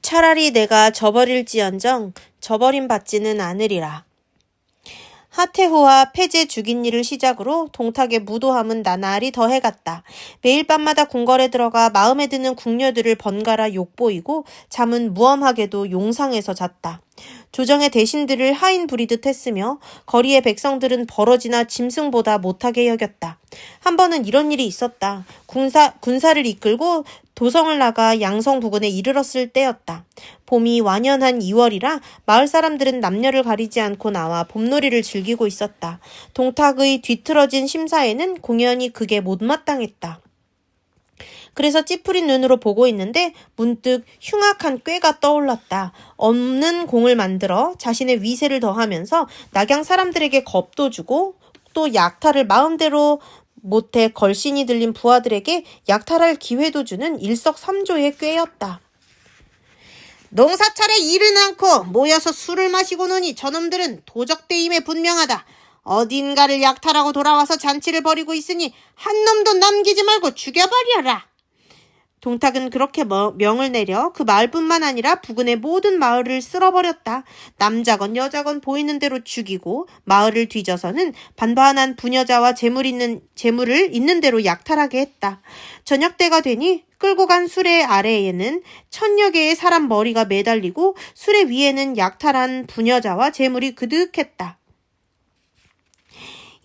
차라리 내가 저버릴지언정 저버림 받지는 않으리라. 하태후와 폐제 죽인 일을 시작으로 동탁의 무도함은 나날이 더해갔다. 매일 밤마다 궁궐에 들어가 마음에 드는 궁녀들을 번갈아 욕보이고 잠은 무엄하게도 용상에서 잤다. 조정의 대신들을 하인 부리듯 했으며 거리의 백성들은 버러지나 짐승보다 못하게 여겼다. 한 번은 이런 일이 있었다. 군사를 이끌고 도성을 나가 양성 부근에 이르렀을 때였다. 봄이 완연한 2월이라 마을 사람들은 남녀를 가리지 않고 나와 봄놀이를 즐기고 있었다. 동탁의 뒤틀어진 심사에는 공연이 극에 못마땅했다. 그래서 찌푸린 눈으로 보고 있는데 문득 흉악한 꾀가 떠올랐다. 없는 공을 만들어 자신의 위세를 더하면서 낙양 사람들에게 겁도 주고 또 약탈을 마음대로 못해 걸신이 들린 부하들에게 약탈할 기회도 주는 일석삼조의 꾀였다. 농사철에 일은 않고 모여서 술을 마시고 노니 저놈들은 도적대임에 분명하다. 어딘가를 약탈하고 돌아와서 잔치를 벌이고 있으니 한 놈도 남기지 말고 죽여버려라. 동탁은 그렇게 명을 내려 그 마을뿐만 아니라 부근의 모든 마을을 쓸어버렸다. 남자건 여자건 보이는 대로 죽이고 마을을 뒤져서는 반반한 부녀자와 재물을 있는 대로 약탈하게 했다. 저녁 때가 되니 끌고 간 수레 아래에는 1000여 개의 사람 머리가 매달리고 수레 위에는 약탈한 부녀자와 재물이 그득했다.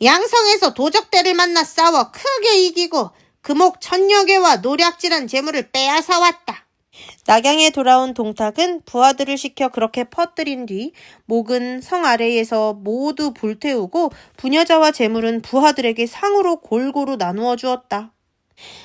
양성에서 도적대를 만나 싸워 크게 이기고 금옥 1000여 개와 노략질한 재물을 빼앗아 왔다. 낙양에 돌아온 동탁은 부하들을 시켜 그렇게 퍼뜨린 뒤 목은 성 아래에서 모두 불태우고 부녀자와 재물은 부하들에게 상으로 골고루 나누어 주었다.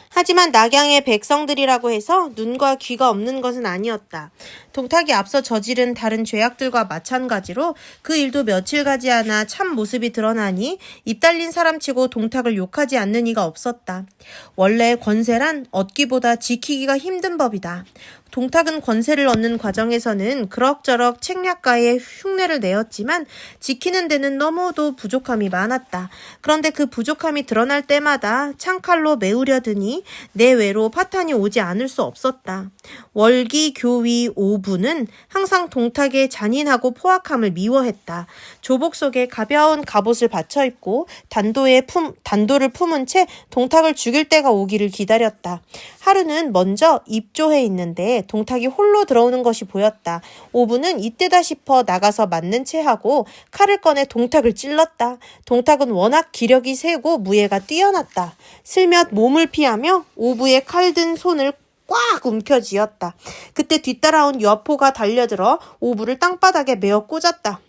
하지만 낙양의 백성들이라고 해서 눈과 귀가 없는 것은 아니었다. 동탁이 앞서 저지른 다른 죄악들과 마찬가지로 그 일도 며칠 가지 않아 참 모습이 드러나니 입 달린 사람치고 동탁을 욕하지 않는 이가 없었다. 원래 권세란 얻기보다 지키기가 힘든 법이다. 동탁은 권세를 얻는 과정에서는 그럭저럭 책략가의 흉내를 내었지만 지키는 데는 너무도 부족함이 많았다. 그런데 그 부족함이 드러날 때마다 창칼로 메우려 드니 내외로 파탄이 오지 않을 수 없었다. 월기, 교위, 오부는 항상 동탁의 잔인하고 포악함을 미워했다. 조복 속에 가벼운 갑옷을 받쳐 입고 단도를 품은 채 동탁을 죽일 때가 오기를 기다렸다. 하루는 먼저 입조해 있는데 동탁이 홀로 들어오는 것이 보였다. 오부는 이때다 싶어 나가서 맞는 채 하고 칼을 꺼내 동탁을 찔렀다. 동탁은 워낙 기력이 세고 무예가 뛰어났다. 슬며t 몸을 피하며 오부의 칼든 손을 꽉 움켜쥐었다. 그때 뒤따라온 여포가 달려들어 오부를 땅바닥에 메어 꽂았다.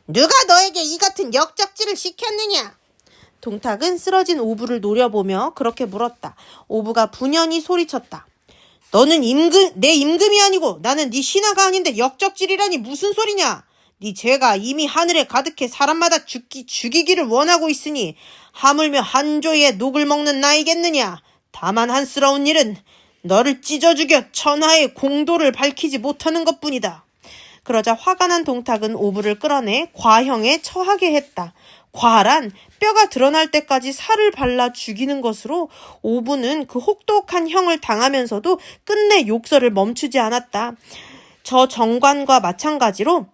누가 너에게 이 같은 역적질을 시켰느냐? 동탁은 쓰러진 오부를 노려보며 그렇게 물었다. 오부가 분연히 소리쳤다. 너는 내 임금이 아니고 나는 네 신하가 아닌데 역적질이라니 무슨 소리냐? 네 죄가 이미 하늘에 가득해 사람마다 죽이기를 원하고 있으니 하물며 한조의 녹을 먹는 나이겠느냐? 다만 한스러운 일은 너를 찢어 죽여 천하의 공도를 밝히지 못하는 것뿐이다. 그러자 화가 난 동탁은 오부를 끌어내 과형에 처하게 했다. 과란 뼈가 드러날 때까지 살을 발라 죽이는 것으로 오부는 그 혹독한 형을 당하면서도 끝내 욕설을 멈추지 않았다. 저 정관과 마찬가지로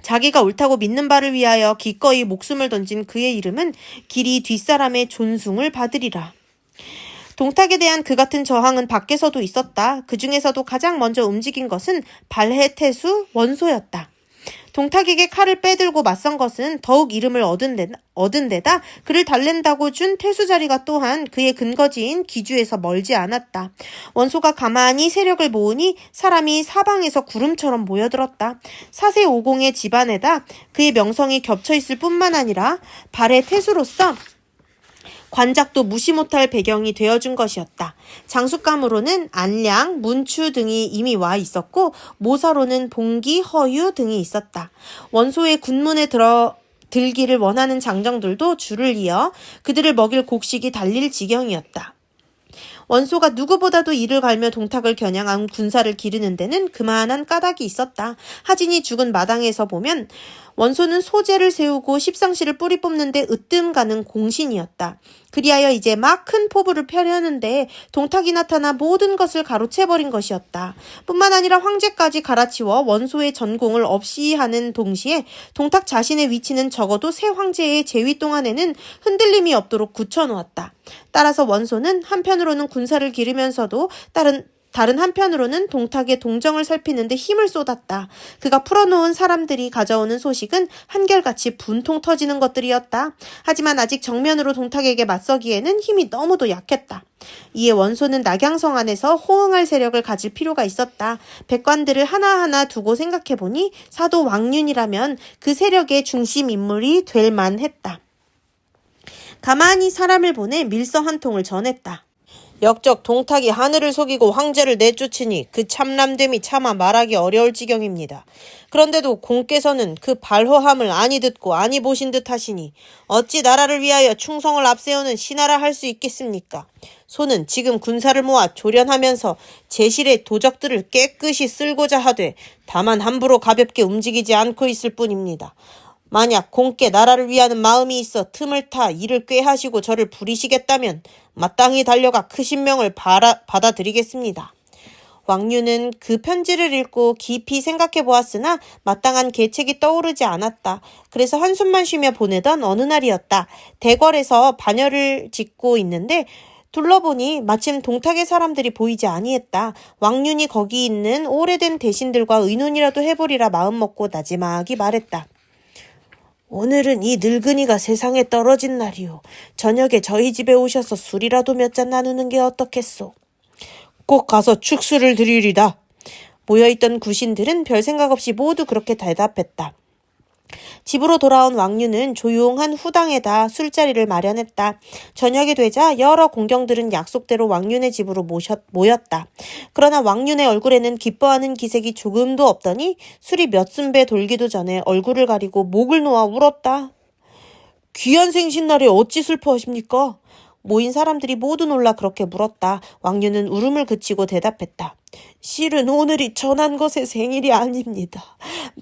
자기가 옳다고 믿는 바를 위하여 기꺼이 목숨을 던진 그의 이름은 길이 뒷사람의 존숭을 받으리라. 동탁에 대한 그 같은 저항은 밖에서도 있었다. 그 중에서도 가장 먼저 움직인 것은 발해태수 원소였다. 동탁에게 칼을 빼들고 맞선 것은 더욱 이름을 얻은 데다 그를 달랜다고 준 태수자리가 또한 그의 근거지인 기주에서 멀지 않았다. 원소가 가만히 세력을 모으니 사람이 사방에서 구름처럼 모여들었다. 사세오공의 집안에다 그의 명성이 겹쳐있을 뿐만 아니라 발해 태수로서 관작도 무시 못할 배경이 되어준 것이었다. 장수감으로는 안량, 문추 등이 이미 와 있었고 모사로는 봉기, 허유 등이 있었다. 원소의 군문에 들기를 원하는 장정들도 줄을 이어 그들을 먹일 곡식이 달릴 지경이었다. 원소가 누구보다도 이를 갈며 동탁을 겨냥한 군사를 기르는 데는 그만한 까닭이 있었다. 하진이 죽은 마당에서 보면 원소는 소재를 세우고 십상시를 뿌리 뽑는데 으뜸 가는 공신이었다. 그리하여 이제 막 큰 포부를 펴려는데 동탁이 나타나 모든 것을 가로채버린 것이었다. 뿐만 아니라 황제까지 갈아치워 원소의 전공을 없이 하는 동시에 동탁 자신의 위치는 적어도 새 황제의 재위 동안에는 흔들림이 없도록 굳혀놓았다. 따라서 원소는 한편으로는 군사를 기르면서도 다른 한편으로는 동탁의 동정을 살피는데 힘을 쏟았다. 그가 풀어놓은 사람들이 가져오는 소식은 한결같이 분통 터지는 것들이었다. 하지만 아직 정면으로 동탁에게 맞서기에는 힘이 너무도 약했다. 이에 원소는 낙양성 안에서 호응할 세력을 가질 필요가 있었다. 백관들을 하나하나 두고 생각해보니 사도 왕륜이라면 그 세력의 중심 인물이 될 만했다. 가만히 사람을 보내 밀서 한 통을 전했다. 역적 동탁이 하늘을 속이고 황제를 내쫓으니 그 참람됨이 차마 말하기 어려울 지경입니다. 그런데도 공께서는 그 발호함을 아니 듣고 아니 보신 듯 하시니 어찌 나라를 위하여 충성을 앞세우는 신하라 할 수 있겠습니까? 소는 지금 군사를 모아 조련하면서 제실의 도적들을 깨끗이 쓸고자 하되 다만 함부로 가볍게 움직이지 않고 있을 뿐입니다. 만약 공께 나라를 위하는 마음이 있어 틈을 타 이를 꾀하시고 저를 부리시겠다면 마땅히 달려가 크신 명을 받아드리겠습니다. 왕류는 그 편지를 읽고 깊이 생각해 보았으나 마땅한 계책이 떠오르지 않았다. 그래서 한숨만 쉬며 보내던 어느 날이었다. 대궐에서 반열을 짓고 있는데 둘러보니 마침 동탁의 사람들이 보이지 아니했다. 왕륜이 거기 있는 오래된 대신들과 의논이라도 해보리라 마음먹고 나지막이 말했다. 오늘은 이 늙은이가 세상에 떨어진 날이오. 저녁에 저희 집에 오셔서 술이라도 몇 잔 나누는 게 어떻겠소? 꼭 가서 축수를 드리리다. 모여있던 구신들은 별 생각 없이 모두 그렇게 대답했다. 집으로 돌아온 왕류는 조용한 후당에다 술자리를 마련했다. 저녁이 되자 여러 공경들은 약속대로 왕륜의 집으로 모였다. 그러나 왕륜의 얼굴에는 기뻐하는 기색이 조금도 없더니 술이 몇 순배 돌기도 전에 얼굴을 가리고 목을 놓아 울었다. 귀한 생신날에 어찌 슬퍼하십니까? 모인 사람들이 모두 놀라 그렇게 물었다. 왕류는 울음을 그치고 대답했다. 실은 오늘이 전한 것의 생일이 아닙니다.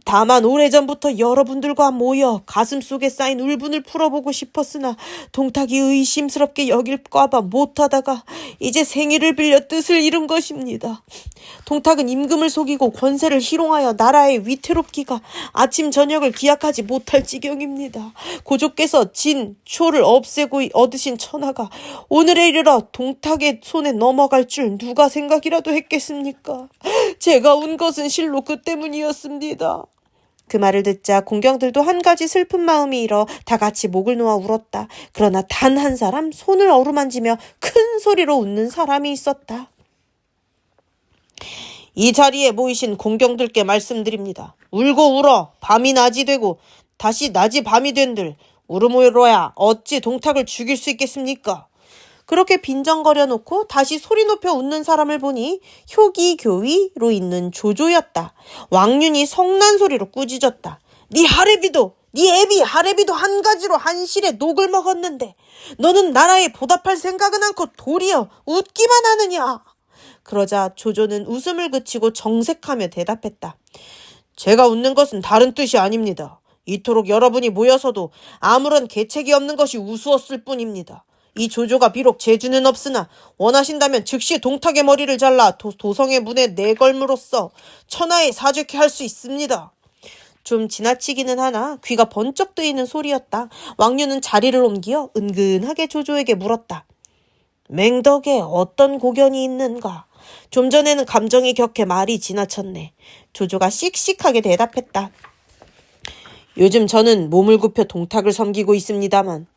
다만 오래전부터 여러분들과 모여 가슴속에 쌓인 울분을 풀어보고 싶었으나 동탁이 의심스럽게 여길까봐 못하다가 이제 생일을 빌려 뜻을 이룬 것입니다. 동탁은 임금을 속이고 권세를 희롱하여 나라의 위태롭기가 아침 저녁을 기약하지 못할 지경입니다. 고조께서 진, 초를 없애고 얻으신 천하가 오늘에 이르러 동탁의 손에 넘어갈 줄 누가 생각이라도 했겠습니까? 제가 운 것은 실로 그 때문이었습니다. 그 말을 듣자 공경들도 한 가지 슬픈 마음이 일어 다 같이 목을 놓아 울었다. 그러나 단 한 사람 손을 어루만지며 큰 소리로 웃는 사람이 있었다. 이 자리에 모이신 공경들께 말씀드립니다. 울고 울어 밤이 낮이 되고 다시 낮이 밤이 된들 울음으로야 어찌 동탁을 죽일 수 있겠습니까? 그렇게 빈정거려 놓고 다시 소리 높여 웃는 사람을 보니 효기교위로 있는 조조였다. 왕륜이 성난 소리로 꾸짖었다. 네 하레비도, 네 애비 하레비도 한 가지로 한실에 녹을 먹었는데 너는 나라에 보답할 생각은 않고 도리어 웃기만 하느냐. 그러자 조조는 웃음을 그치고 정색하며 대답했다. 제가 웃는 것은 다른 뜻이 아닙니다. 이토록 여러분이 모여서도 아무런 계책이 없는 것이 우스웠을 뿐입니다. 이 조조가 비록 재주는 없으나 원하신다면 즉시 동탁의 머리를 잘라 도성의 문에 내걸므로써 천하에 사죄케 할 수 있습니다. 좀 지나치기는 하나 귀가 번쩍 뜨이는 소리였다. 왕류는 자리를 옮겨 은근하게 조조에게 물었다. 맹덕에 어떤 고견이 있는가? 좀 전에는 감정이 격해 말이 지나쳤네. 조조가 씩씩하게 대답했다. 요즘 저는 몸을 굽혀 동탁을 섬기고 있습니다만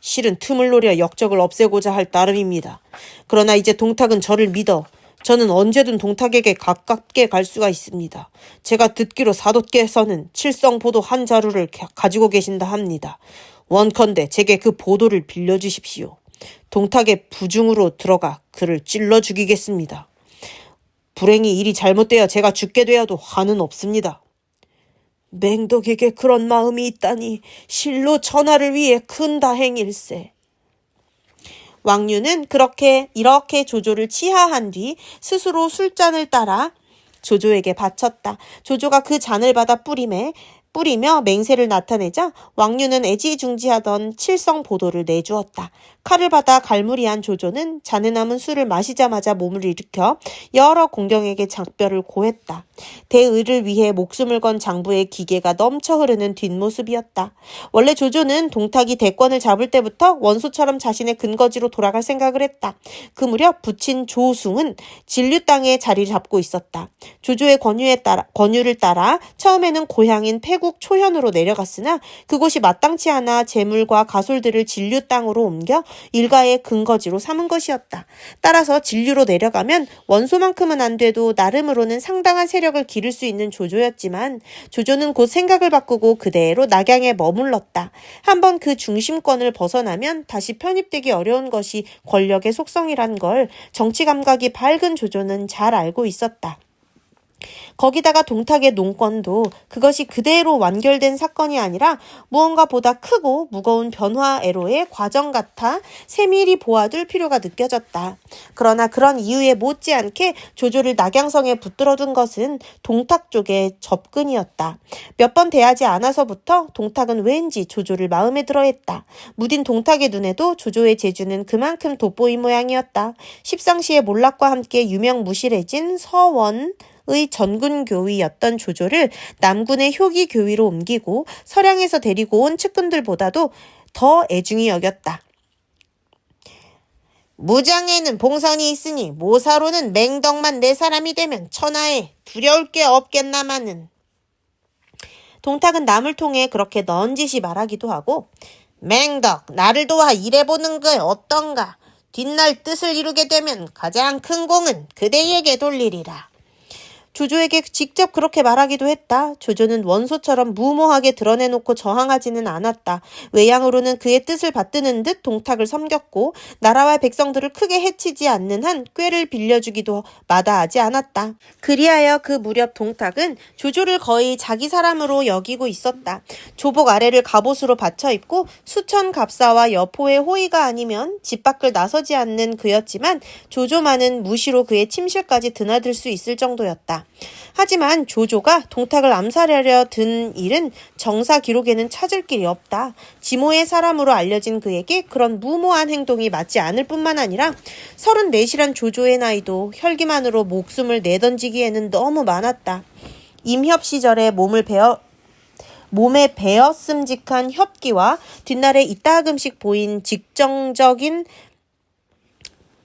실은 틈을 노려 역적을 없애고자 할 따름입니다. 그러나 이제 동탁은 저를 믿어 저는 언제든 동탁에게 가깝게 갈 수가 있습니다. 제가 듣기로 사도께서는 칠성보도 한 자루를 가지고 계신다 합니다. 원컨대 제게 그 보도를 빌려주십시오. 동탁의 부중으로 들어가 그를 찔러 죽이겠습니다. 불행히 일이 잘못되어 제가 죽게 되어도 화는 없습니다. 맹덕에게 그런 마음이 있다니 실로 전하를 위해 큰 다행일세. 왕류는 이렇게 조조를 치하한 뒤 스스로 술잔을 따라 조조에게 바쳤다. 조조가 그 잔을 받아 뿌림에 뿌리며 맹세를 나타내자 왕류는 애지중지하던 칠성보도를 내주었다. 칼을 받아 갈무리한 조조는 잔에 남은 술을 마시자마자 몸을 일으켜 여러 공경에게 작별을 고했다. 대의를 위해 목숨을 건 장부의 기계가 넘쳐 흐르는 뒷모습이었다. 원래 조조는 동탁이 대권을 잡을 때부터 원소처럼 자신의 근거지로 돌아갈 생각을 했다. 그 무렵 부친 조숭은 진류 땅에 자리를 잡고 있었다. 조조의 권유를 따라 처음에는 고향인 태국 초현으로 내려갔으나 그곳이 마땅치 않아 재물과 가솔들을 진류 땅으로 옮겨 일가의 근거지로 삼은 것이었다. 따라서 진류로 내려가면 원소만큼은 안 돼도 나름으로는 상당한 세력을 기를 수 있는 조조였지만 조조는 곧 생각을 바꾸고 그대로 낙양에 머물렀다. 한번 그 중심권을 벗어나면 다시 편입되기 어려운 것이 권력의 속성이란 걸 정치 감각이 밝은 조조는 잘 알고 있었다. 거기다가 동탁의 농권도 그것이 그대로 완결된 사건이 아니라 무언가 보다 크고 무거운 변화애로의 과정 같아 세밀히 보아둘 필요가 느껴졌다. 그러나 그런 이유에 못지않게 조조를 낙양성에 붙들어둔 것은 동탁 쪽의 접근이었다. 몇 번 대하지 않아서부터 동탁은 왠지 조조를 마음에 들어했다. 무딘 동탁의 눈에도 조조의 재주는 그만큼 돋보인 모양이었다. 십상시의 몰락과 함께 유명무실해진 서원 의 전군 교위였던 조조를 남군의 효기 교위로 옮기고 서량에서 데리고 온 측근들보다도 더 애중히 여겼다. 무장에는 봉선이 있으니 모사로는 맹덕만 내 사람이 되면 천하에 두려울 게 없겠나마는. 동탁은 남을 통해 그렇게 넌지시 말하기도 하고 맹덕 나를 도와 일해보는 게 어떤가. 뒷날 뜻을 이루게 되면 가장 큰 공은 그대에게 돌리리라. 조조에게 직접 그렇게 말하기도 했다. 조조는 원소처럼 무모하게 드러내놓고 저항하지는 않았다. 외양으로는 그의 뜻을 받드는 듯 동탁을 섬겼고 나라와 백성들을 크게 해치지 않는 한 꾀를 빌려주기도 마다하지 않았다. 그리하여 그 무렵 동탁은 조조를 거의 자기 사람으로 여기고 있었다. 조복 아래를 갑옷으로 받쳐 입고 수천 갑사와 여포의 호의가 아니면 집 밖을 나서지 않는 그였지만 조조만은 무시로 그의 침실까지 드나들 수 있을 정도였다. 하지만 조조가 동탁을 암살하려 든 일은 정사 기록에는 찾을 길이 없다. 지모의 사람으로 알려진 그에게 그런 무모한 행동이 맞지 않을 뿐만 아니라 34이란 조조의 나이도 혈기만으로 목숨을 내던지기에는 너무 많았다. 임협 시절에 몸에 베었음직한 협기와 뒷날에 이따금씩 보인 직정적인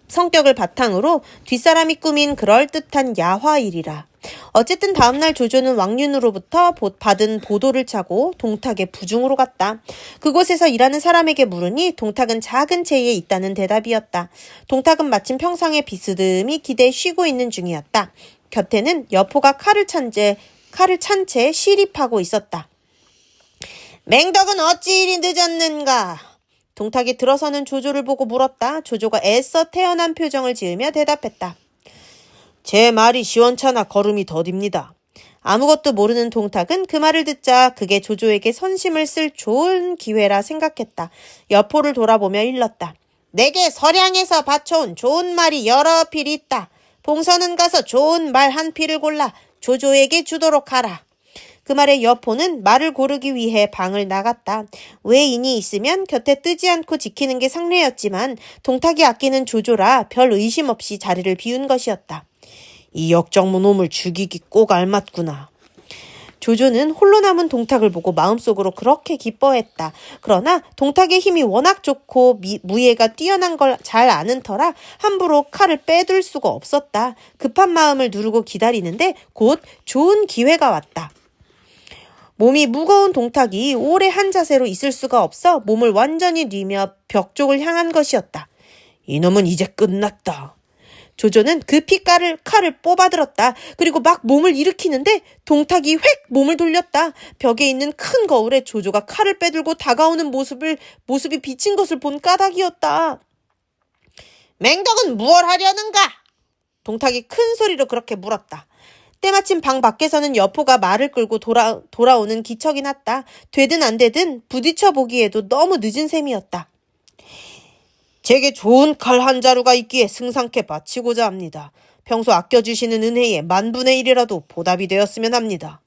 성격을 바탕으로 뒷사람이 꾸민 그럴듯한 야화일이라. 어쨌든 다음날 조조는 왕륜으로부터 받은 보도를 차고 동탁의 부중으로 갔다. 그곳에서 일하는 사람에게 물으니 동탁은 작은 채에 있다는 대답이었다. 동탁은 마침 평상에 비스듬히 기대 쉬고 있는 중이었다. 곁에는 여포가 칼을 찬 채 시립하고 있었다. 맹덕은 어찌 이리 늦었는가? 동탁이 들어서는 조조를 보고 물었다. 조조가 애써 태연한 표정을 지으며 대답했다. 제 말이 시원찮아 걸음이 더딥니다. 아무것도 모르는 동탁은 그 말을 듣자 그게 조조에게 선심을 쓸 좋은 기회라 생각했다. 여포를 돌아보며 일렀다. 내게 서량에서 바쳐온 좋은 말이 여러 필이 있다. 봉선은 가서 좋은 말 한 필을 골라 조조에게 주도록 하라. 그 말에 여포는 말을 고르기 위해 방을 나갔다. 외인이 있으면 곁에 뜨지 않고 지키는 게 상례였지만 동탁이 아끼는 조조라 별 의심 없이 자리를 비운 것이었다. 이 역정문 놈을 죽이기 꼭 알맞구나. 조조는 홀로 남은 동탁을 보고 마음속으로 그렇게 기뻐했다. 그러나 동탁의 힘이 워낙 좋고 무예가 뛰어난 걸 잘 아는 터라 함부로 칼을 빼둘 수가 없었다. 급한 마음을 누르고 기다리는데 곧 좋은 기회가 왔다. 몸이 무거운 동탁이 오래 한 자세로 있을 수가 없어 몸을 완전히 뉘며 벽 쪽을 향한 것이었다. 이놈은 이제 끝났다. 조조는 급히 칼을 뽑아들었다. 그리고 막 몸을 일으키는데 동탁이 획 몸을 돌렸다. 벽에 있는 큰 거울에 조조가 칼을 빼들고 다가오는 모습이 비친 것을 본 까닭이었다. 맹덕은 무얼 하려는가? 동탁이 큰 소리로 그렇게 물었다. 때마침 방 밖에서는 여포가 말을 끌고 돌아오는 기척이 났다. 되든 안 되든 부딪혀 보기에도 너무 늦은 셈이었다. 제게 좋은 칼 한 자루가 있기에 승상케 바치고자 합니다. 평소 아껴주시는 은혜에 10,000분의 1이라도 보답이 되었으면 합니다.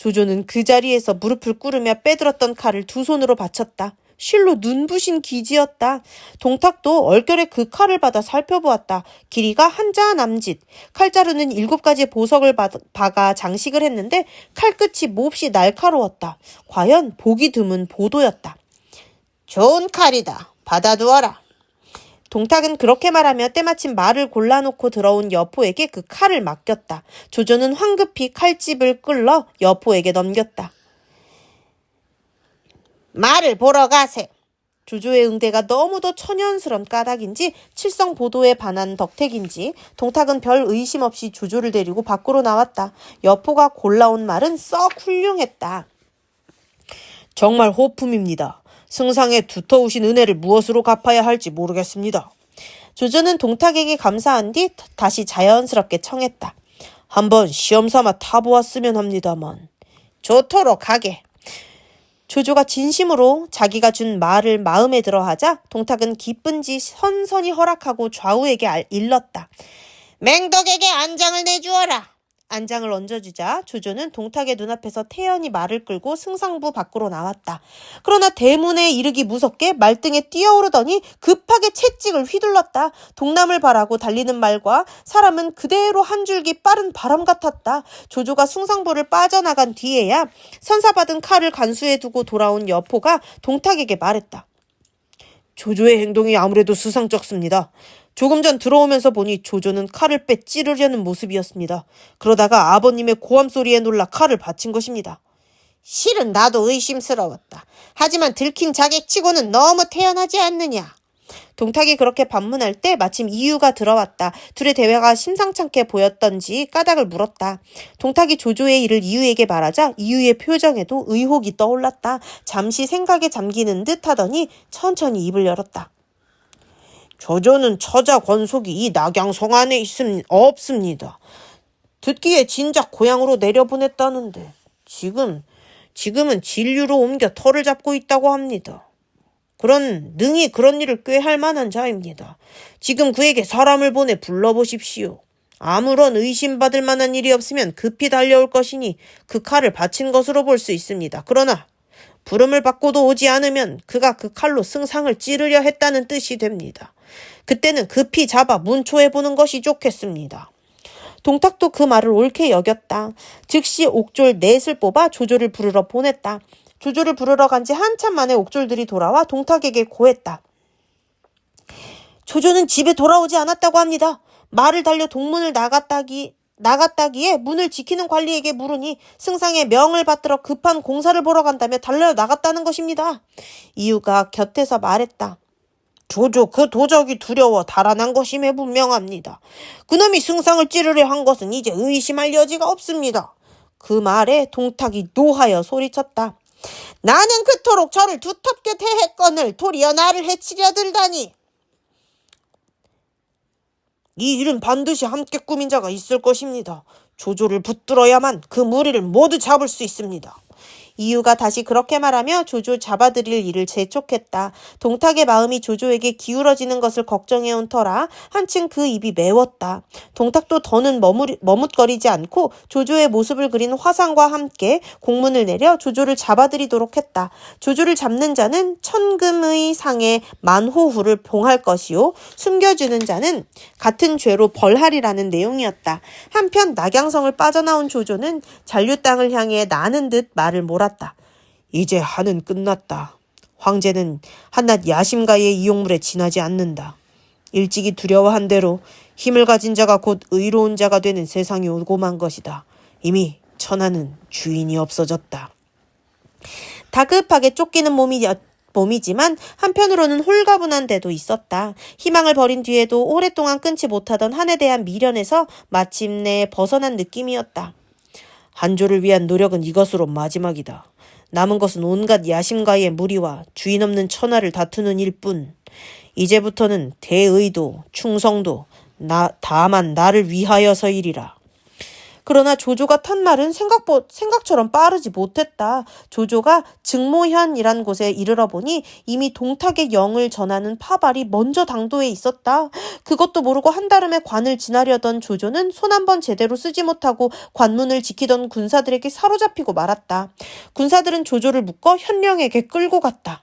조조는 그 자리에서 무릎을 꿇으며 빼들었던 칼을 두 손으로 받쳤다. 실로 눈부신 기지였다. 동탁도 얼결에 그 칼을 받아 살펴보았다. 길이가 한자 남짓. 칼자루는 7가지 보석을 박아 장식을 했는데 칼끝이 몹시 날카로웠다. 과연 보기 드문 보도였다. 좋은 칼이다. 받아두어라. 동탁은 그렇게 말하며 때마침 말을 골라놓고 들어온 여포에게 그 칼을 맡겼다. 조조는 황급히 칼집을 끌러 여포에게 넘겼다. 말을 보러 가세. 조조의 응대가 너무도 천연스런 까닭인지 칠성보도에 반한 덕택인지 동탁은 별 의심 없이 조조를 데리고 밖으로 나왔다. 여포가 골라온 말은 썩 훌륭했다. 정말 호품입니다. 승상의 두터우신 은혜를 무엇으로 갚아야 할지 모르겠습니다. 조조는 동탁에게 감사한 뒤 다시 자연스럽게 청했다. 한번 시험삼아 타보았으면 합니다만. 좋도록 하게. 조조가 진심으로 자기가 준 말을 마음에 들어하자 동탁은 기쁜지 선선히 허락하고 좌우에게 일렀다. 맹덕에게 안장을 내주어라. 안장을 얹어주자 조조는 동탁의 눈앞에서 태연히 말을 끌고 승상부 밖으로 나왔다. 그러나 대문에 이르기 무섭게 말등에 뛰어오르더니 급하게 채찍을 휘둘렀다. 동남을 바라고 달리는 말과 사람은 그대로 한 줄기 빠른 바람 같았다. 조조가 승상부를 빠져나간 뒤에야 선사받은 칼을 간수해 두고 돌아온 여포가 동탁에게 말했다. 조조의 행동이 아무래도 수상쩍습니다. 조금 전 들어오면서 보니 조조는 칼을 빼 찌르려는 모습이었습니다. 그러다가 아버님의 고함 소리에 놀라 칼을 받친 것입니다. 실은 나도 의심스러웠다. 하지만 들킨 자객치고는 너무 태연하지 않느냐. 동탁이 그렇게 반문할 때 마침 이유가 들어왔다. 둘의 대화가 심상찮게 보였던지 까닭을 물었다. 동탁이 조조의 일을 이유에게 말하자 이유의 표정에도 의혹이 떠올랐다. 잠시 생각에 잠기는 듯 하더니 천천히 입을 열었다. 조조는 처자 권속이 이 낙양성 안에 없습니다. 듣기에 진작 고향으로 내려보냈다는데 지금은 진류로 옮겨 터를 잡고 있다고 합니다. 능히 그런 일을 꾀할 만한 자입니다. 지금 그에게 사람을 보내 불러보십시오. 아무런 의심받을 만한 일이 없으면 급히 달려올 것이니 그 칼을 바친 것으로 볼 수 있습니다. 그러나 부름을 받고도 오지 않으면 그가 그 칼로 승상을 찌르려 했다는 뜻이 됩니다. 그때는 급히 잡아 문초해보는 것이 좋겠습니다. 동탁도 그 말을 옳게 여겼다. 즉시 옥졸 넷을 뽑아 조조를 부르러 보냈다. 조조를 부르러 간 지 한참 만에 옥졸들이 돌아와 동탁에게 고했다. 조조는 집에 돌아오지 않았다고 합니다. 말을 달려 동문을 나갔다기에 문을 지키는 관리에게 물으니 승상의 명을 받들어 급한 공사를 보러 간다며 달려 나갔다는 것입니다. 이유가 곁에서 말했다. 조조 그 도적이 두려워 달아난 것임에 분명합니다. 그놈이 승상을 찌르려 한 것은 이제 의심할 여지가 없습니다. 그 말에 동탁이 노하여 소리쳤다. 나는 그토록 저를 두텁게 대했거늘 도리어 나를 해치려 들다니. 이 일은 반드시 함께 꾸민 자가 있을 것입니다. 조조를 붙들어야만 그 무리를 모두 잡을 수 있습니다. 이유가 다시 그렇게 말하며 조조 잡아들일 일을 재촉했다. 동탁의 마음이 조조에게 기울어지는 것을 걱정해온 터라 한층 그 입이 매웠다. 동탁도 더는 머뭇거리지 않고 조조의 모습을 그린 화상과 함께 공문을 내려 조조를 잡아들이도록 했다. 조조를 잡는 자는 천금의 상에 만호후를 봉할 것이요 숨겨주는 자는 같은 죄로 벌하리라는 내용이었다. 한편 낙양성을 빠져나온 조조는 잔류 땅을 향해 나는 듯 말을 몰았다. 이제 한은 끝났다. 황제는 한낱 야심가의 이용물에 지나지 않는다. 일찍이 두려워한 대로 힘을 가진 자가 곧 의로운 자가 되는 세상이 오고 만 것이다. 이미 천하는 주인이 없어졌다. 다급하게 쫓기는 몸이지만 한편으로는 홀가분한 데도 있었다. 희망을 버린 뒤에도 오랫동안 끊지 못하던 한에 대한 미련에서 마침내 벗어난 느낌이었다. 한조를 위한 노력은 이것으로 마지막이다. 남은 것은 온갖 야심가의 무리와 주인 없는 천하를 다투는 일뿐. 이제부터는 대의도 충성도 다만 나를 위하여서이리라. 그러나 조조가 탄 말은 생각처럼 빠르지 못했다. 조조가 증모현이란 곳에 이르러 보니 이미 동탁의 영을 전하는 파발이 먼저 당도에 있었다. 그것도 모르고 한달음에 관을 지나려던 조조는 손 한 번 제대로 쓰지 못하고 관문을 지키던 군사들에게 사로잡히고 말았다. 군사들은 조조를 묶어 현령에게 끌고 갔다.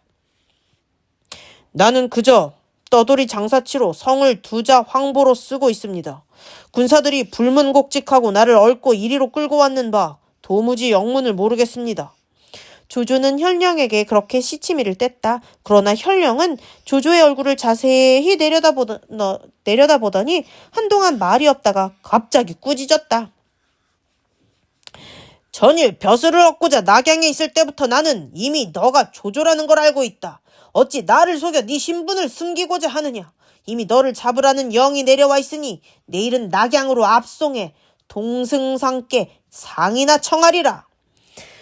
나는 그저 떠돌이 장사치로 성을 두자 황보로 쓰고 있습니다. 군사들이 불문곡직하고 나를 얽고 이리로 끌고 왔는 바 도무지 영문을 모르겠습니다. 조조는 현령에게 그렇게 시치미를 뗐다. 그러나 현령은 조조의 얼굴을 자세히 내려다보더니 한동안 말이 없다가 갑자기 꾸짖었다. 전일 벼슬을 얻고자 낙양에 있을 때부터 나는 이미 너가 조조라는 걸 알고 있다. 어찌 나를 속여 네 신분을 숨기고자 하느냐. 이미 너를 잡으라는 영이 내려와 있으니 내일은 낙양으로 압송해 동승상께 상이나 청하리라.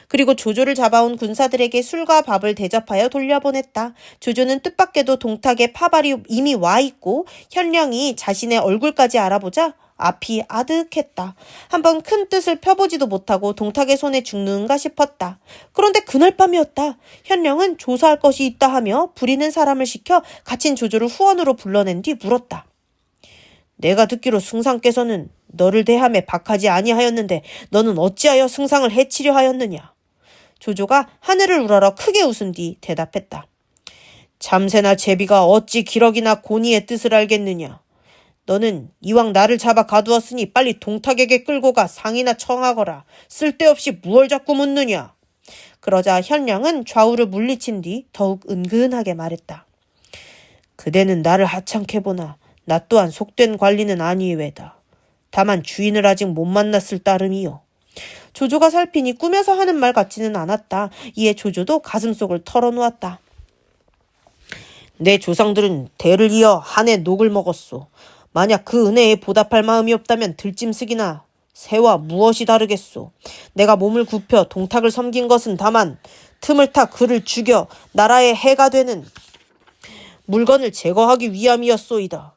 그리고 조조를 잡아온 군사들에게 술과 밥을 대접하여 돌려보냈다. 조조는 뜻밖에도 동탁에 파발이 이미 와 있고 현령이 자신의 얼굴까지 알아보자 앞이 아득했다. 한번 큰 뜻을 펴보지도 못하고 동탁의 손에 죽는가 싶었다. 그런데 그날 밤이었다. 현령은 조사할 것이 있다 하며 부리는 사람을 시켜 갇힌 조조를 후원으로 불러낸 뒤 물었다. 내가 듣기로 승상께서는 너를 대함에 박하지 아니하였는데 너는 어찌하여 승상을 해치려 하였느냐. 조조가 하늘을 우러러 크게 웃은 뒤 대답했다. 참새나 제비가 어찌 기러기나 고니의 뜻을 알겠느냐. 너는 이왕 나를 잡아 가두었으니 빨리 동탁에게 끌고 가 상이나 청하거라. 쓸데없이 무얼 자꾸 묻느냐. 그러자 현령은 좌우를 물리친 뒤 더욱 은근하게 말했다. 그대는 나를 하찮게 보나 나 또한 속된 관리는 아니외다. 다만 주인을 아직 못 만났을 따름이요. 조조가 살피니 꾸며서 하는 말 같지는 않았다. 이에 조조도 가슴속을 털어놓았다. 내 조상들은 대를 이어 한해 녹을 먹었소. 만약 그 은혜에 보답할 마음이 없다면 들짐승이나 새와 무엇이 다르겠소. 내가 몸을 굽혀 동탁을 섬긴 것은 다만 틈을 타 그를 죽여 나라의 해가 되는 물건을 제거하기 위함이었소이다.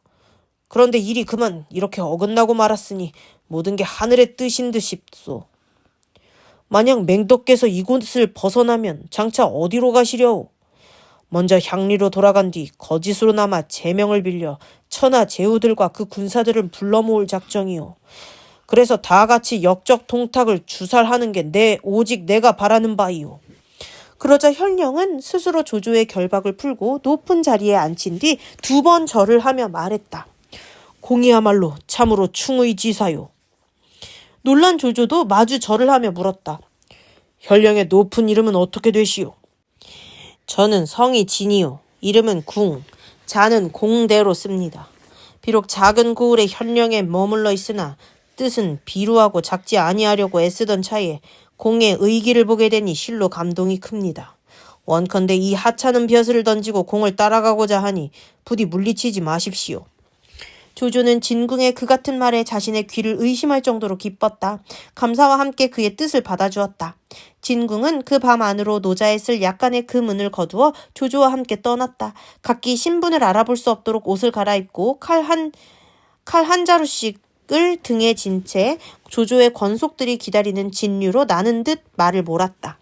그런데 일이 그만 이렇게 어긋나고 말았으니 모든 게 하늘의 뜻인 듯싶소. 만약 맹덕께서 이곳을 벗어나면 장차 어디로 가시려오? 먼저 향리로 돌아간 뒤 거짓으로나마 제명을 빌려 천하 제후들과 그 군사들을 불러 모을 작정이오. 그래서 다 같이 역적 동탁을 주살하는 게 오직 내가 바라는 바이오. 그러자 현령은 스스로 조조의 결박을 풀고 높은 자리에 앉힌 뒤 2번 절을 하며 말했다. 공이야말로 참으로 충의지사요. 놀란 조조도 마주 절을 하며 물었다. 현령의 높은 이름은 어떻게 되시오? 저는 성이 진이요. 이름은 궁, 자는 공대로 씁니다. 비록 작은 고을에 현령에 머물러 있으나 뜻은 비루하고 작지 아니하려고 애쓰던 차에 공의 의기를 보게 되니 실로 감동이 큽니다. 원컨대 이 하찮은 벼슬을 던지고 공을 따라가고자 하니 부디 물리치지 마십시오. 조조는 진궁의 그 같은 말에 자신의 귀를 의심할 정도로 기뻤다. 감사와 함께 그의 뜻을 받아주었다. 진궁은 그 밤 안으로 노자에 쓸 약간의 그 문을 거두어 조조와 함께 떠났다. 각기 신분을 알아볼 수 없도록 옷을 갈아입고 칼 한 자루씩을 등에 진 채 조조의 권속들이 기다리는 진류로 나는 듯 말을 몰았다.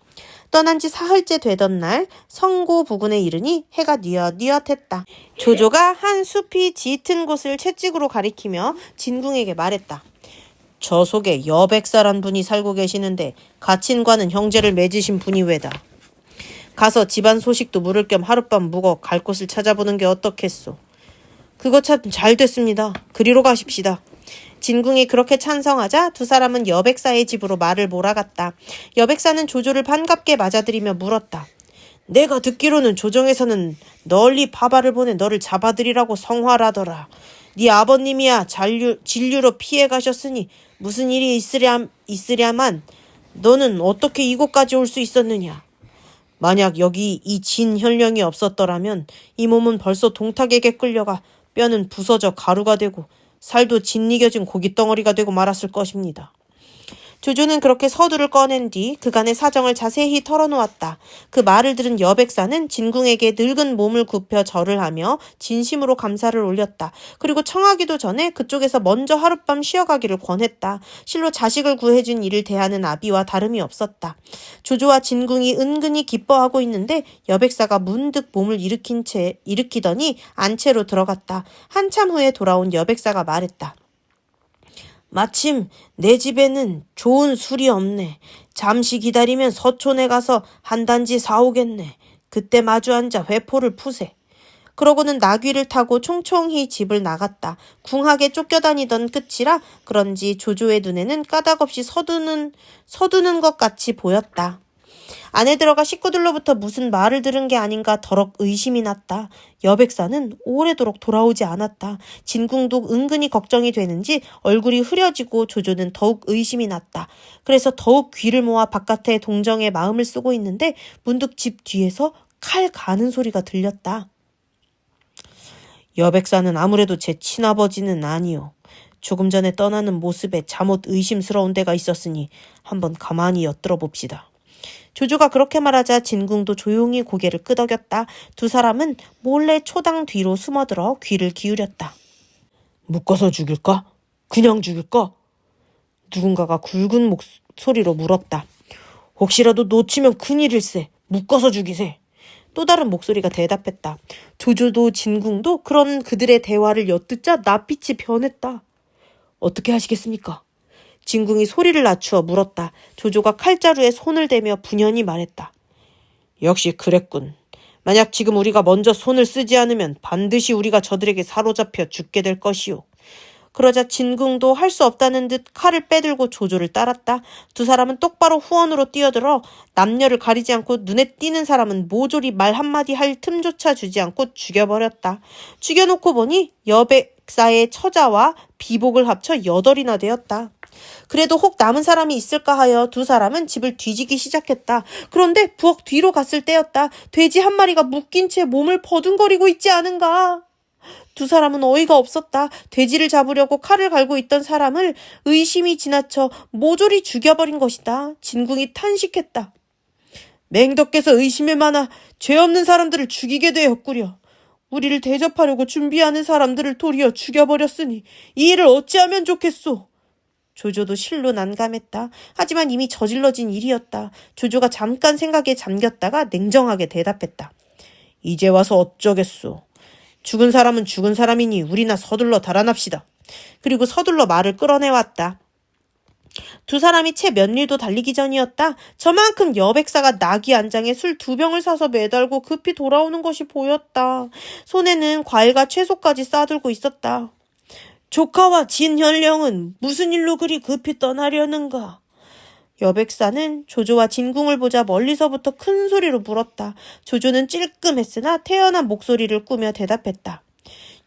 떠난 지 사흘째 되던 날 성고 부근에 이르니 해가 뉘엿뉘엿했다. 조조가 한 숲이 짙은 곳을 채찍으로 가리키며 진궁에게 말했다. 저 속에 여백사란 분이 살고 계시는데 가친과는 형제를 맺으신 분이 왜다. 가서 집안 소식도 물을 겸 하룻밤 묵어 갈 곳을 찾아보는 게 어떻겠소. 그거 참 잘 됐습니다. 그리로 가십시다. 진궁이 그렇게 찬성하자 두 사람은 여백사의 집으로 말을 몰아갔다. 여백사는 조조를 반갑게 맞아들이며 물었다. 내가 듣기로는 조정에서는 널리 파발을 보내 너를 잡아들이라고 성화라더라. 네 아버님이야 진류로 피해 가셨으니 무슨 일이 있으랴만 너는 어떻게 이곳까지 올 수 있었느냐. 만약 여기 이 진현령이 없었더라면 이 몸은 벌써 동탁에게 끌려가 뼈는 부서져 가루가 되고 살도 짓이겨진 고깃덩어리가 되고 말았을 것입니다. 조조는 그렇게 서두를 꺼낸 뒤 그간의 사정을 자세히 털어놓았다. 그 말을 들은 여백사는 진궁에게 늙은 몸을 굽혀 절을 하며 진심으로 감사를 올렸다. 그리고 청하기도 전에 그쪽에서 먼저 하룻밤 쉬어가기를 권했다. 실로 자식을 구해준 이를 대하는 아비와 다름이 없었다. 조조와 진궁이 은근히 기뻐하고 있는데 여백사가 문득 몸을 일으키더니 안채로 들어갔다. 한참 후에 돌아온 여백사가 말했다. 마침 내 집에는 좋은 술이 없네. 잠시 기다리면 서촌에 가서 한 단지 사오겠네. 그때 마주 앉아 회포를 푸세. 그러고는 나귀를 타고 총총히 집을 나갔다. 궁하게 쫓겨다니던 끝이라 그런지 조조의 눈에는 까닭없이 서두는 것 같이 보였다. 안에 들어가 식구들로부터 무슨 말을 들은 게 아닌가 더럭 의심이 났다. 여백사는 오래도록 돌아오지 않았다. 진궁도 은근히 걱정이 되는지 얼굴이 흐려지고 조조는 더욱 의심이 났다. 그래서 더욱 귀를 모아 바깥에 동정의 마음을 쓰고 있는데 문득 집 뒤에서 칼 가는 소리가 들렸다. 여백사는 아무래도 제 친아버지는 아니오. 조금 전에 떠나는 모습에 잠옷 의심스러운 데가 있었으니 한번 가만히 엿들어 봅시다. 조조가 그렇게 말하자 진궁도 조용히 고개를 끄덕였다. 두 사람은 몰래 초당 뒤로 숨어들어 귀를 기울였다. 묶어서 죽일까? 그냥 죽일까? 누군가가 굵은 목소리로 물었다. 혹시라도 놓치면 큰일일세. 묶어서 죽이세. 또 다른 목소리가 대답했다. 조조도 진궁도 그런 그들의 대화를 엿듣자 낯빛이 변했다. 어떻게 하시겠습니까? 진궁이 소리를 낮추어 물었다. 조조가 칼자루에 손을 대며 분연히 말했다. 역시 그랬군. 만약 지금 우리가 먼저 손을 쓰지 않으면 반드시 우리가 저들에게 사로잡혀 죽게 될 것이오. 그러자 진궁도 할 수 없다는 듯 칼을 빼들고 조조를 따랐다. 두 사람은 똑바로 후원으로 뛰어들어 남녀를 가리지 않고 눈에 띄는 사람은 모조리 말 한마디 할 틈조차 주지 않고 죽여버렸다. 죽여놓고 보니 여백사의 처자와 비복을 합쳐 8이나 되었다. 그래도 혹 남은 사람이 있을까 하여 두 사람은 집을 뒤지기 시작했다. 그런데 부엌 뒤로 갔을 때였다. 돼지 한 마리가 묶인 채 몸을 버둥거리고 있지 않은가. 두 사람은 어이가 없었다. 돼지를 잡으려고 칼을 갈고 있던 사람을 의심이 지나쳐 모조리 죽여버린 것이다. 진궁이 탄식했다. 맹덕께서 의심에 많아 죄 없는 사람들을 죽이게 되었구려. 우리를 대접하려고 준비하는 사람들을 도리어 죽여버렸으니 이 일을 어찌하면 좋겠소. 조조도 실로 난감했다. 하지만 이미 저질러진 일이었다. 조조가 잠깐 생각에 잠겼다가 냉정하게 대답했다. 이제 와서 어쩌겠소. 죽은 사람은 죽은 사람이니 우리나 서둘러 달아납시다. 그리고 서둘러 말을 끌어내왔다. 두 사람이 채 몇 리도 달리기 전이었다. 저만큼 여백사가 나귀 안장에 술 2병을 사서 매달고 급히 돌아오는 것이 보였다. 손에는 과일과 채소까지 싸들고 있었다. 조카와 진현령은 무슨 일로 그리 급히 떠나려는가? 여백사는 조조와 진궁을 보자 멀리서부터 큰 소리로 물었다. 조조는 찔끔했으나 태연한 목소리를 꾸며 대답했다.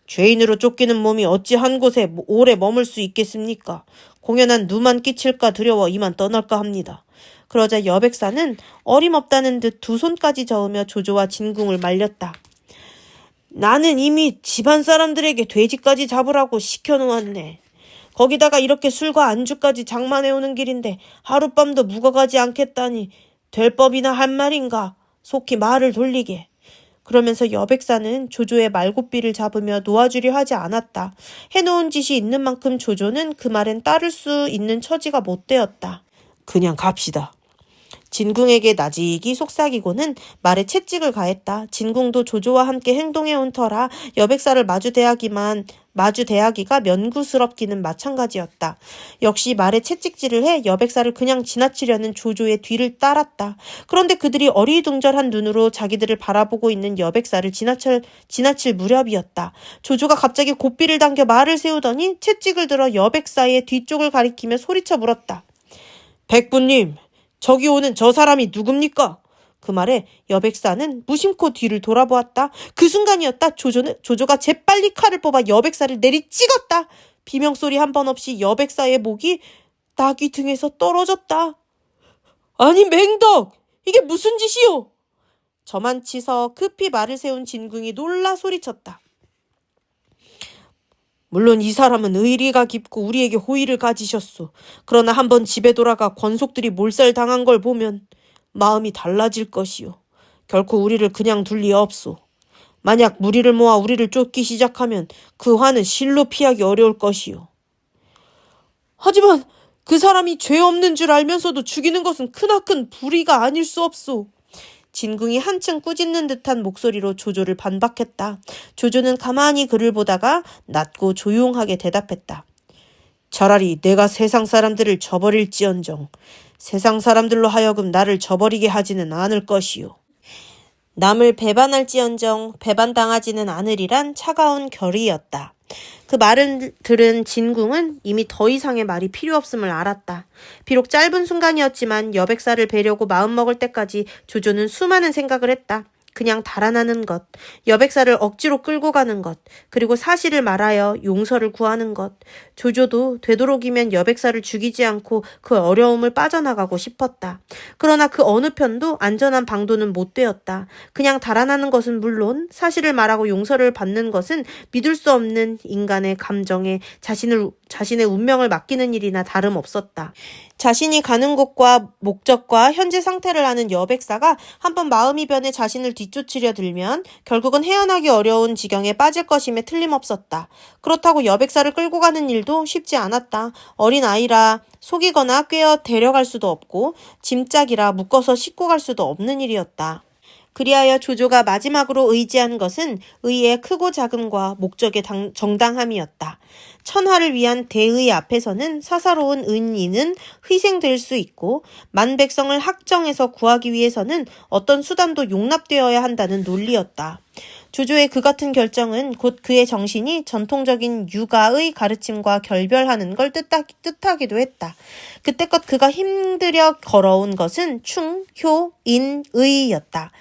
죄인으로 쫓기는 몸이 어찌 한 곳에 오래 머물 수 있겠습니까? 공연한 누만 끼칠까 두려워 이만 떠날까 합니다. 그러자 여백사는 어림없다는 듯 두 손까지 저으며 조조와 진궁을 말렸다. 나는 이미 집안 사람들에게 돼지까지 잡으라고 시켜놓았네. 거기다가 이렇게 술과 안주까지 장만해오는 길인데 하룻밤도 묵어가지 않겠다니 될 법이나 한 말인가. 속히 말을 돌리게. 그러면서 여백사는 조조의 말고삐를 잡으며 놓아주려 하지 않았다. 해놓은 짓이 있는 만큼 조조는 그 말엔 따를 수 있는 처지가 못 되었다. 그냥 갑시다. 진궁에게 나직이 속삭이고는 말에 채찍을 가했다. 진궁도 조조와 함께 행동해온 터라 여백사를 마주대하기가 면구스럽기는 마찬가지였다. 역시 말에 채찍질을 해 여백사를 그냥 지나치려는 조조의 뒤를 따랐다. 그런데 그들이 어리둥절한 눈으로 자기들을 바라보고 있는 여백사를 지나칠 무렵이었다. 조조가 갑자기 고삐를 당겨 말을 세우더니 채찍을 들어 여백사의 뒤쪽을 가리키며 소리쳐 물었다. 백부님! 저기 오는 저 사람이 누굽니까? 그 말에 여백사는 무심코 뒤를 돌아보았다. 그 순간이었다. 조조가 재빨리 칼을 뽑아 여백사를 내리 찍었다. 비명소리 한 번 없이 여백사의 목이 나귀 등에서 떨어졌다. 아니 맹덕! 이게 무슨 짓이오? 저만치서 급히 말을 세운 진궁이 놀라 소리쳤다. 물론 이 사람은 의리가 깊고 우리에게 호의를 가지셨소. 그러나 한번 집에 돌아가 권속들이 몰살당한 걸 보면 마음이 달라질 것이요. 결코 우리를 그냥 둘 리 없소. 만약 무리를 모아 우리를 쫓기 시작하면 그 화는 실로 피하기 어려울 것이요. 하지만 그 사람이 죄 없는 줄 알면서도 죽이는 것은 크나큰 불의가 아닐 수 없소. 진궁이 한층 꾸짖는 듯한 목소리로 조조를 반박했다. 조조는 가만히 그를 보다가 낮고 조용하게 대답했다. 차라리 내가 세상 사람들을 저버릴지언정 세상 사람들로 하여금 나를 저버리게 하지는 않을 것이요. 남을 배반할지언정 배반당하지는 않으리란 차가운 결의였다. 그 말을 들은 진궁은 이미 더 이상의 말이 필요 없음을 알았다. 비록 짧은 순간이었지만 여백사를 뵈려고 마음먹을 때까지 조조는 수많은 생각을 했다. 그냥 달아나는 것, 여백사를 억지로 끌고 가는 것, 그리고 사실을 말하여 용서를 구하는 것. 조조도 되도록이면 여백사를 죽이지 않고 그 어려움을 빠져나가고 싶었다. 그러나 그 어느 편도 안전한 방도는 못 되었다. 그냥 달아나는 것은 물론 사실을 말하고 용서를 받는 것은 믿을 수 없는 인간의 감정에 자신의 운명을 맡기는 일이나 다름없었다. 자신이 가는 곳과 목적과 현재 상태를 아는 여백사가 한번 마음이 변해 자신을 뒤쫓으려 들면 결국은 헤어나기 어려운 지경에 빠질 것임에 틀림없었다. 그렇다고 여백사를 끌고 가는 일도 쉽지 않았다. 어린 아이라 속이거나 꿰어 데려갈 수도 없고 짐짝이라 묶어서 싣고 갈 수도 없는 일이었다. 그리하여 조조가 마지막으로 의지한 것은 의의 크고 작음과 목적의 정당함이었다. 천하를 위한 대의 앞에서는 사사로운 은인은 희생될 수 있고 만백성을 학정에서 구하기 위해서는 어떤 수단도 용납되어야 한다는 논리였다. 조조의 그 같은 결정은 곧 그의 정신이 전통적인 육아의 가르침과 결별하는 걸 뜻하기도 했다. 그때껏 그가 힘들여 걸어온 것은 충, 효, 인, 의였다.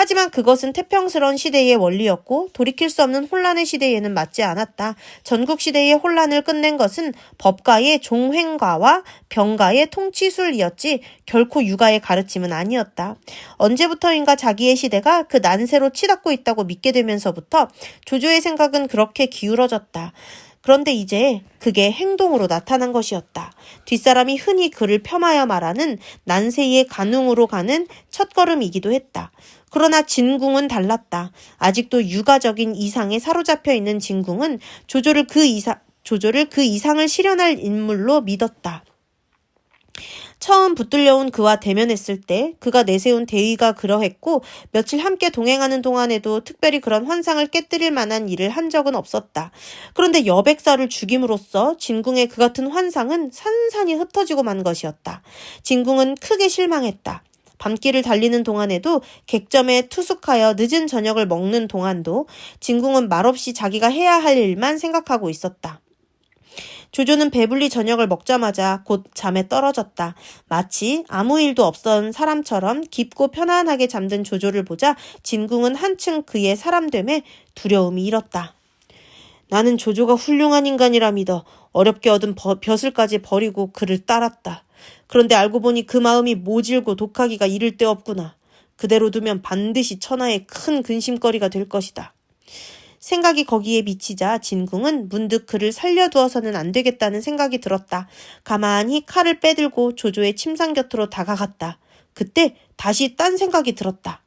하지만 그것은 태평스러운 시대의 원리였고 돌이킬 수 없는 혼란의 시대에는 맞지 않았다. 전국시대의 혼란을 끝낸 것은 법가의 종횡가와 병가의 통치술이었지 결코 육아의 가르침은 아니었다. 언제부터인가 자기의 시대가 그 난세로 치닫고 있다고 믿게 되면서부터 조조의 생각은 그렇게 기울어졌다. 그런데 이제 그게 행동으로 나타난 것이었다. 뒷사람이 흔히 그를 폄하여 말하는 난세의 간웅으로 가는 첫걸음이기도 했다. 그러나 진궁은 달랐다. 아직도 육아적인 이상에 사로잡혀 있는 진궁은 조조를 그 이상을 실현할 인물로 믿었다. 처음 붙들려온 그와 대면했을 때 그가 내세운 대의가 그러했고 며칠 함께 동행하는 동안에도 특별히 그런 환상을 깨뜨릴 만한 일을 한 적은 없었다. 그런데 여백사를 죽임으로써 진궁의 그 같은 환상은 산산이 흩어지고 만 것이었다. 진궁은 크게 실망했다. 밤길을 달리는 동안에도 객점에 투숙하여 늦은 저녁을 먹는 동안도 진궁은 말없이 자기가 해야 할 일만 생각하고 있었다. 조조는 배불리 저녁을 먹자마자 곧 잠에 떨어졌다. 마치 아무 일도 없던 사람처럼 깊고 편안하게 잠든 조조를 보자 진궁은 한층 그의 사람됨에 두려움이 일었다. 나는 조조가 훌륭한 인간이라 믿어 어렵게 얻은 벼슬까지 버리고 그를 따랐다. 그런데 알고 보니 그 마음이 모질고 독하기가 이를 데 없구나. 그대로 두면 반드시 천하의 큰 근심거리가 될 것이다. 생각이 거기에 미치자 진궁은 문득 그를 살려두어서는 안 되겠다는 생각이 들었다. 가만히 칼을 빼들고 조조의 침상 곁으로 다가갔다. 그때 다시 딴 생각이 들었다.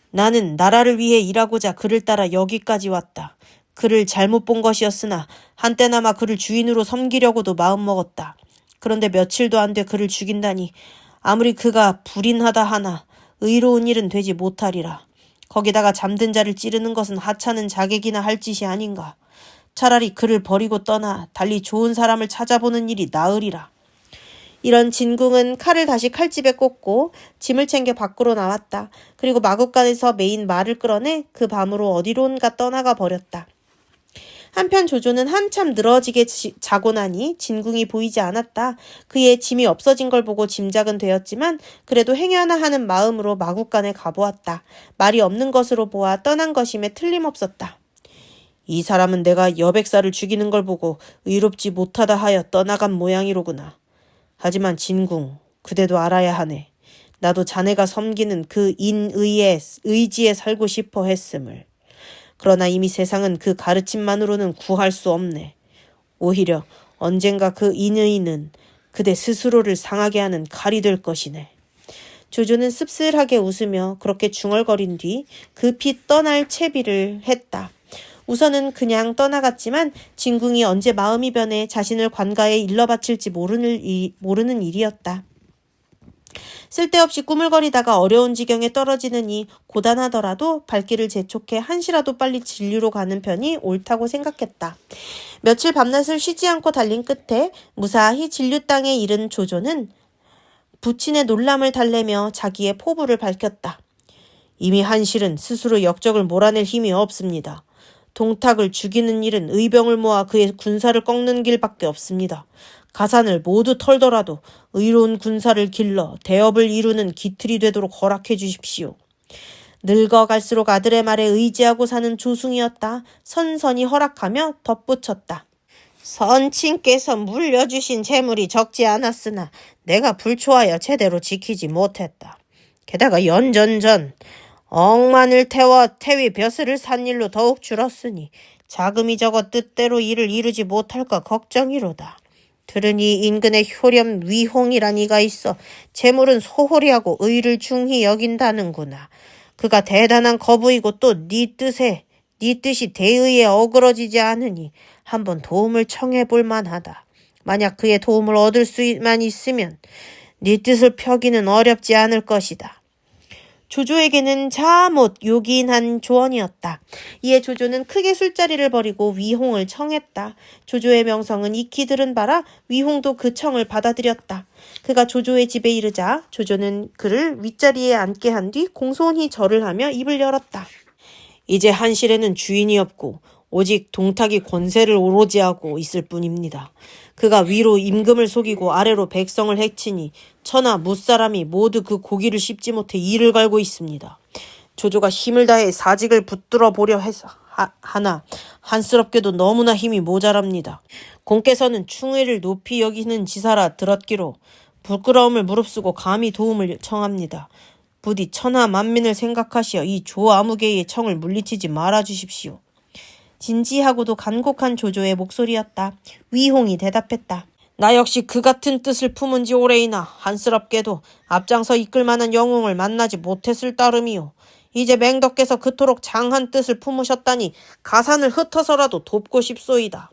나는 나라를 위해 일하고자 그를 따라 여기까지 왔다. 그를 잘못 본 것이었으나 한때나마 그를 주인으로 섬기려고도 마음먹었다. 그런데 며칠도 안 돼 그를 죽인다니 아무리 그가 불인하다 하나 의로운 일은 되지 못하리라. 거기다가 잠든 자를 찌르는 것은 하찮은 자객이나 할 짓이 아닌가. 차라리 그를 버리고 떠나 달리 좋은 사람을 찾아보는 일이 나으리라. 이런 진궁은 칼을 다시 칼집에 꽂고 짐을 챙겨 밖으로 나왔다. 그리고 마구간에서 메인 말을 끌어내 그 밤으로 어디론가 떠나가 버렸다. 한편 조조는 한참 늘어지게 자고 나니 진궁이 보이지 않았다. 그의 짐이 없어진 걸 보고 짐작은 되었지만 그래도 행여나 하는 마음으로 마구간에 가보았다. 말이 없는 것으로 보아 떠난 것임에 틀림없었다. 이 사람은 내가 여백사를 죽이는 걸 보고 의롭지 못하다 하여 떠나간 모양이로구나. 하지만 진궁, 그대도 알아야 하네. 나도 자네가 섬기는 그 인의의 의지에 살고 싶어 했음을. 그러나 이미 세상은 그 가르침만으로는 구할 수 없네. 오히려 언젠가 그 인의는 그대 스스로를 상하게 하는 칼이 될 것이네. 조조는 씁쓸하게 웃으며 그렇게 중얼거린 뒤 급히 떠날 채비를 했다. 우선은 그냥 떠나갔지만 진궁이 언제 마음이 변해 자신을 관가에 일러바칠지 모르는 일이었다. 쓸데없이 꾸물거리다가 어려운 지경에 떨어지느니 고단하더라도 발길을 재촉해 한시라도 빨리 진류로 가는 편이 옳다고 생각했다. 며칠 밤낮을 쉬지 않고 달린 끝에 무사히 진류 땅에 이른 조조는 부친의 놀람을 달래며 자기의 포부를 밝혔다. 이미 한실은 스스로 역적을 몰아낼 힘이 없습니다. 동탁을 죽이는 일은 의병을 모아 그의 군사를 꺾는 길밖에 없습니다. 가산을 모두 털더라도 의로운 군사를 길러 대업을 이루는 기틀이 되도록 허락해 주십시오. 늙어갈수록 아들의 말에 의지하고 사는 조승이었다. 선선히 허락하며 덧붙였다. 선친께서 물려주신 재물이 적지 않았으나 내가 불초하여 제대로 지키지 못했다. 게다가 연전전 억만을 태워 태위 벼슬을 산 일로 더욱 줄었으니 자금이 적어 뜻대로 일을 이루지 못할까 걱정이로다. 들으니 인근에 효렴 위홍이란 이가 있어 재물은 소홀히 하고 의를 중히 여긴다는구나. 그가 대단한 거부이고 또 네 뜻이 대의에 어그러지지 않으니 한번 도움을 청해볼 만하다. 만약 그의 도움을 얻을 수만 있으면 네 뜻을 펴기는 어렵지 않을 것이다. 조조에게는 자못 요긴한 조언이었다. 이에 조조는 크게 술자리를 벌이고 위홍을 청했다. 조조의 명성은 익히 들은 바라 위홍도 그 청을 받아들였다. 그가 조조의 집에 이르자 조조는 그를 윗자리에 앉게 한 뒤 공손히 절을 하며 입을 열었다. 이제 한실에는 주인이 없고 오직 동탁이 권세를 오로지 하고 있을 뿐입니다. 그가 위로 임금을 속이고 아래로 백성을 해치니 천하 무사람이 모두 그 고기를 씹지 못해 이를 갈고 있습니다. 조조가 힘을 다해 사직을 붙들어 보려 하나 한스럽게도 너무나 힘이 모자랍니다. 공께서는 충의를 높이 여기는 지사라 들었기로 부끄러움을 무릅쓰고 감히 도움을 청합니다. 부디 천하 만민을 생각하시어 이 조아무개의 청을 물리치지 말아주십시오. 진지하고도 간곡한 조조의 목소리였다. 위홍이 대답했다. 나 역시 그 같은 뜻을 품은 지 오래이나 한스럽게도 앞장서 이끌 만한 영웅을 만나지 못했을 따름이요. 이제 맹덕께서 그토록 장한 뜻을 품으셨다니 가산을 흩어서라도 돕고 싶소이다.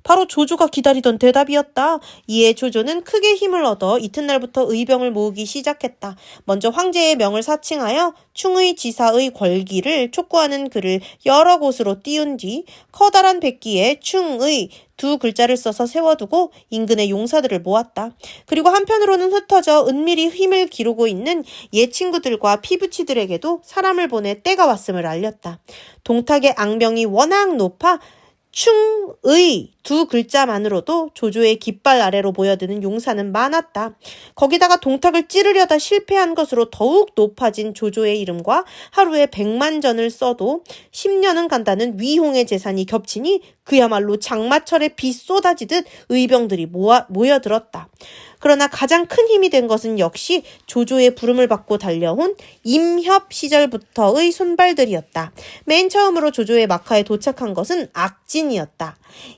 바로 조조가 기다리던 대답이었다. 이에 조조는 크게 힘을 얻어 이튿날부터 의병을 모으기 시작했다. 먼저 황제의 명을 사칭하여 충의 지사의 궐기를 촉구하는 글을 여러 곳으로 띄운 뒤 커다란 백기에 충의 두 글자를 써서 세워두고 인근의 용사들을 모았다. 그리고 한편으로는 흩어져 은밀히 힘을 기르고 있는 옛 친구들과 피부치들에게도 사람을 보내 때가 왔음을 알렸다. 동탁의 악명이 워낙 높아 충의 두 글자만으로도 조조의 깃발 아래로 모여드는 용사는 많았다. 거기다가 동탁을 찌르려다 실패한 것으로 더욱 높아진 조조의 이름과 하루에 100만전을 써도 10년은 간다는 위홍의 재산이 겹치니 그야말로 장마철에 비 쏟아지듯 의병들이 모여들었다. 그러나 가장 큰 힘이 된 것은 역시 조조의 부름을 받고 달려온 임협 시절부터의 손발들이었다. 맨 처음으로 조조의 마카에 도착한 것은 악진이었다.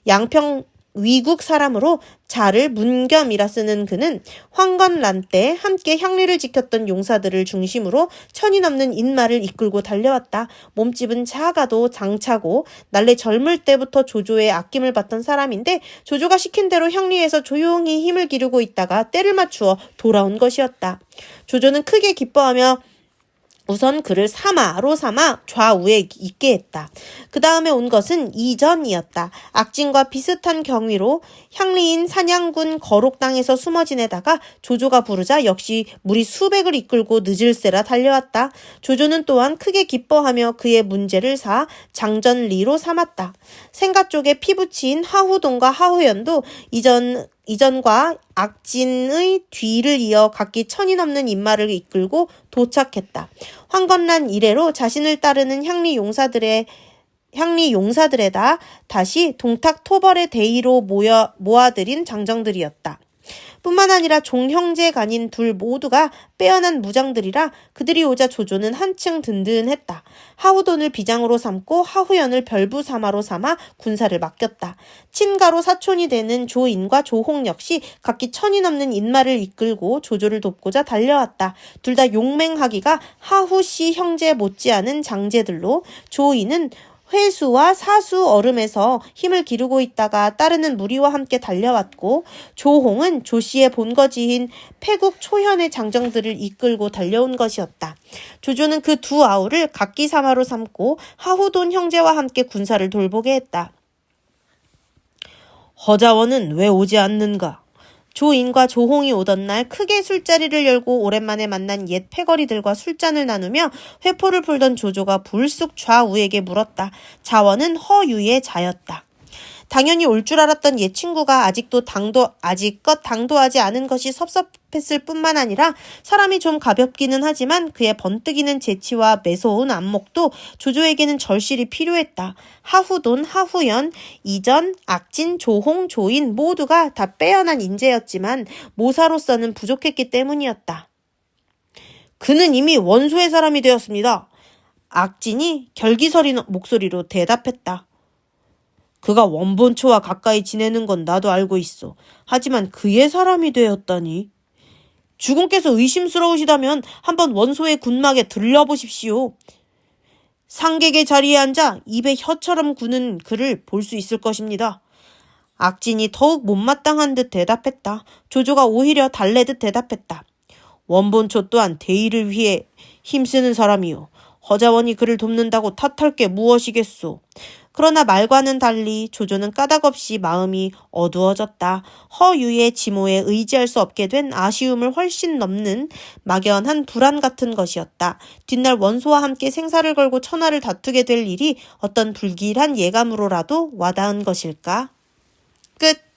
양평 위국 사람으로 자를 문겸이라 쓰는 그는 황건란 때 함께 향리를 지켰던 용사들을 중심으로 1000이 넘는 인마를 이끌고 달려왔다. 몸집은 작아도 장차고 날래 젊을 때부터 조조의 아낌을 받던 사람인데 조조가 시킨 대로 향리에서 조용히 힘을 기르고 있다가 때를 맞추어 돌아온 것이었다. 조조는 크게 기뻐하며 우선 그를 사마로 삼아 좌우에 있게 했다. 그 다음에 온 것은 이전이었다. 악진과 비슷한 경위로 향리인 산양군 거록 땅에서 숨어 지내다가 조조가 부르자 역시 무리 수백을 이끌고 늦을세라 달려왔다. 조조는 또한 크게 기뻐하며 그의 문제를 사 장전리로 삼았다. 생가 쪽에 피부치인 하후동과 하후연도 이전과 악진의 뒤를 이어 각기 1000이 넘는 인마를 이끌고 도착했다. 황건란 이래로 자신을 따르는 향리 용사들에다 다시 동탁 토벌의 대의로 모아들인 장정들이었다. 뿐만 아니라 종형제간인 둘 모두가 빼어난 무장들이라 그들이 오자 조조는 한층 든든했다. 하후돈을 비장으로 삼고 하후연을 별부사마로 삼아 군사를 맡겼다. 친가로 사촌이 되는 조인과 조홍 역시 각기 1000이 넘는 인마를 이끌고 조조를 돕고자 달려왔다. 둘 다 용맹하기가 하후씨 형제 못지않은 장제들로 조인은 회수와 사수 얼음에서 힘을 기르고 있다가 따르는 무리와 함께 달려왔고 조홍은 조씨의 본거지인 패국 초현의 장정들을 이끌고 달려온 것이었다. 조조는 그 두 아우를 각기사마로 삼고 하후돈 형제와 함께 군사를 돌보게 했다. 허자원은 왜 오지 않는가? 조인과 조홍이 오던 날 크게 술자리를 열고 오랜만에 만난 옛 패거리들과 술잔을 나누며 회포를 풀던 조조가 불쑥 좌우에게 물었다. 자원은 허유의 자였다. 당연히 올 줄 알았던 옛 친구가 아직껏 당도하지 않은 것이 섭섭했을 뿐만 아니라 사람이 좀 가볍기는 하지만 그의 번뜩이는 재치와 매서운 안목도 조조에게는 절실히 필요했다. 하후돈, 하후연, 이전, 악진, 조홍, 조인 모두가 다 빼어난 인재였지만 모사로서는 부족했기 때문이었다. 그는 이미 원소의 사람이 되었습니다. 악진이 결기서린 목소리로 대답했다. 그가 원본초와 가까이 지내는 건 나도 알고 있어. 하지만 그의 사람이 되었다니. 주공께서 의심스러우시다면 한번 원소의 군막에 들려보십시오. 상객의 자리에 앉아 입에 혀처럼 구는 그를 볼 수 있을 것입니다. 악진이 더욱 못마땅한 듯 대답했다. 조조가 오히려 달래듯 대답했다. 원본초 또한 대의를 위해 힘쓰는 사람이요. 허자원이 그를 돕는다고 탓할 게 무엇이겠소. 그러나 말과는 달리 조조는 까닭없이 마음이 어두워졌다. 허유의 지모에 의지할 수 없게 된 아쉬움을 훨씬 넘는 막연한 불안 같은 것이었다. 뒷날 원소와 함께 생사를 걸고 천하를 다투게 될 일이 어떤 불길한 예감으로라도 와닿은 것일까? 끝.